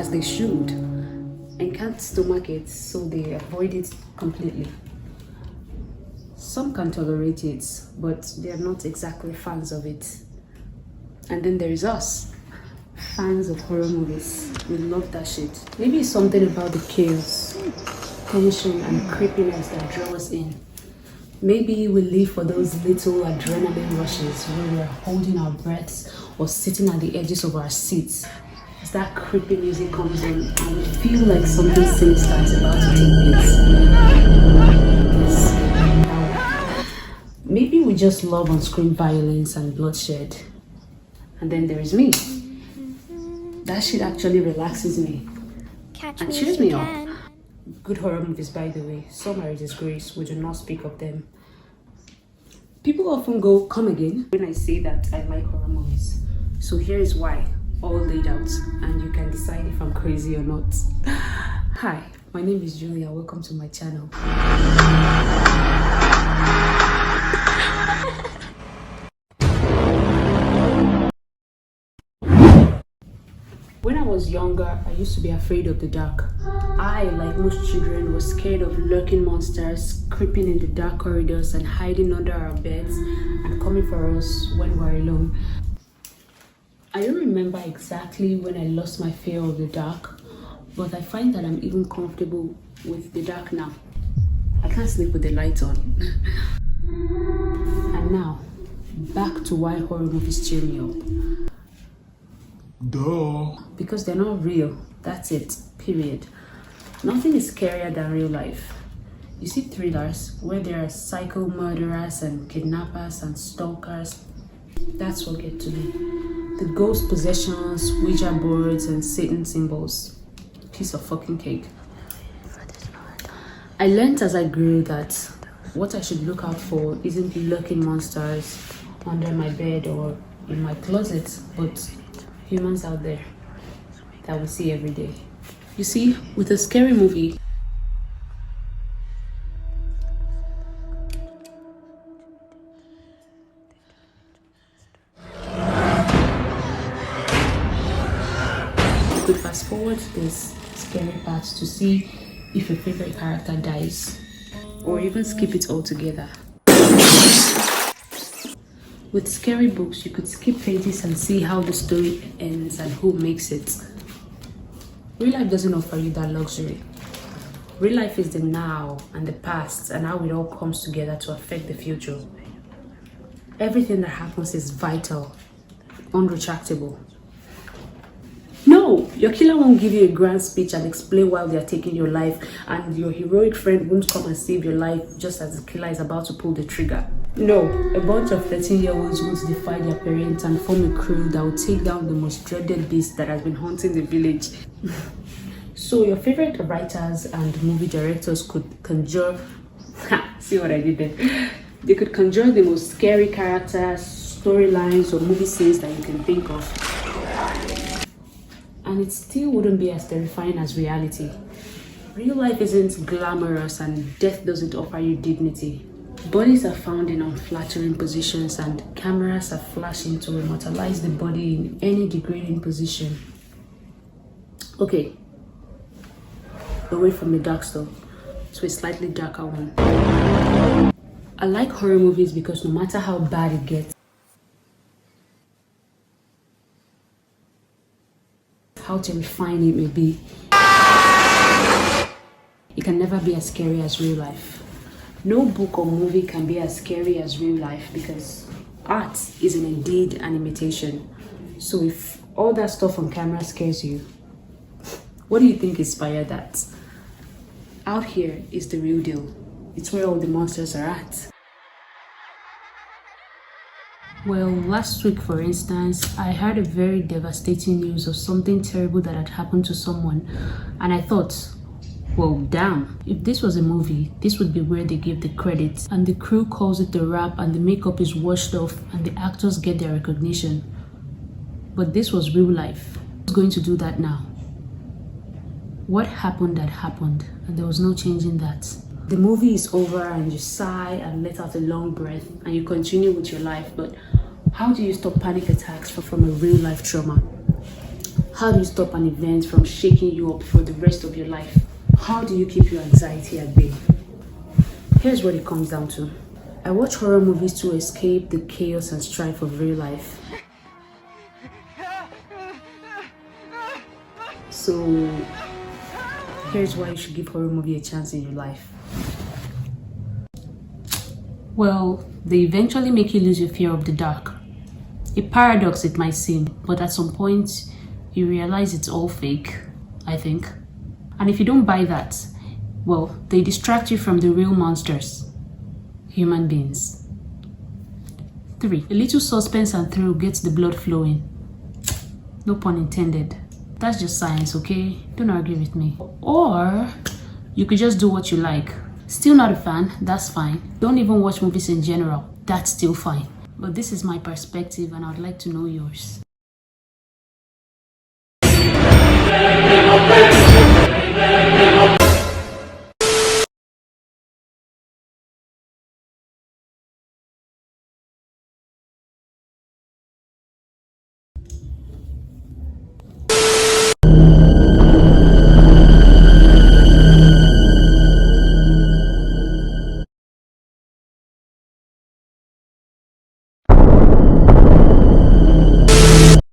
as they should, and can't stomach it, so they avoid it completely. Some can tolerate it, but they're not exactly fans of it. And then there is us, fans of horror movies. We love that shit. Maybe it's something about the chaos, tension, and creepiness that draw us in. Maybe we live for those little adrenaline rushes where we're holding our breaths or sitting at the edges of our seats as that creepy music comes on and we feel like something sinister is about to take place. Yes. Maybe we just love on-screen violence and bloodshed. And then there is me. That shit actually relaxes me and cheers me up. Good horror movies, by the way. Some are a disgrace. We do not speak of them. People often go, "Come again," when I say that I like horror movies. So here is why, all laid out, and you can decide if I'm crazy or not. Hi, my name is Julia. Welcome to my channel. When I was younger, I used to be afraid of the dark. I, like most children, was scared of lurking monsters creeping in the dark corridors and hiding under our beds and coming for us when we're alone. I don't remember exactly when I lost my fear of the dark, but I find that I'm even comfortable with the dark now. I can't sleep with the lights on. And now, back to why horror movies cheer me up. Duh. Because they're not real. That's it. Period. Nothing is scarier than real life. You see thrillers where there are psycho murderers and kidnappers and stalkers. That's what gets to me. The ghost possessions, Ouija boards, and Satan symbols. Piece of fucking cake. I learned as I grew that what I should look out for isn't lurking monsters under my bed or in my closet, but humans out there that we see every day. You see, with a scary movie, you could fast forward this scary part to see if your favorite character dies, or even skip it altogether. With scary books, you could skip pages and see how the story ends and who makes it. Real life doesn't offer you that luxury. Real life is the now and the past and how it all comes together to affect the future. Everything that happens is vital, unretractable. No, your killer won't give you a grand speech and explain why they are taking your life, and your heroic friend won't come and save your life just as the killer is about to pull the trigger. No, a bunch of 13-year-olds won't defy their parents and form a crew that will take down the most dreaded beast that has been haunting the village. So your favorite writers and movie directors could conjure... see what I did there? They could conjure the most scary characters, storylines, or movie scenes that you can think of. And it still wouldn't be as terrifying as reality. Real life isn't glamorous and death doesn't offer you dignity. Bodies are found in unflattering positions and cameras are flashing to immortalize the body in any degrading position. Okay, away from the dark stuff to a slightly darker one. I like horror movies because no matter how bad it gets, how terrifying it may be, it can never be as scary as real life. No book or movie can be as scary as real life because art is indeed an imitation. So if all that stuff on camera scares you, what do you think inspired that? Out here is the real deal. It's where all the monsters are at. Well, last week, for instance, I heard a very devastating news of something terrible that had happened to someone, and I thought, well, damn, if this was a movie, this would be where they give the credits, and the crew calls it the wrap, and the makeup is washed off, and the actors get their recognition. But this was real life. Who's going to do that now? What happened that happened, and there was no changing that. The movie is over and you sigh and let out a long breath and you continue with your life, but how do you stop panic attacks from a real life trauma? How do you stop an event from shaking you up for the rest of your life? How do you keep your anxiety at bay? Here's what it comes down to. I watch horror movies to escape the chaos and strife of real life. So, here's why you should give horror movie a chance in your life. Well, they eventually make you lose your fear of the dark. A paradox it might seem, but at some point, you realize it's all fake, I think. And if you don't buy that, well, they distract you from the real monsters, human beings. 3. A little suspense and thrill gets the blood flowing. No pun intended. That's just science, okay? Don't argue with me. Or you could just do what you like. Still not a fan, that's fine. Don't even watch movies in general, that's still fine. But this is my perspective and I'd like to know yours.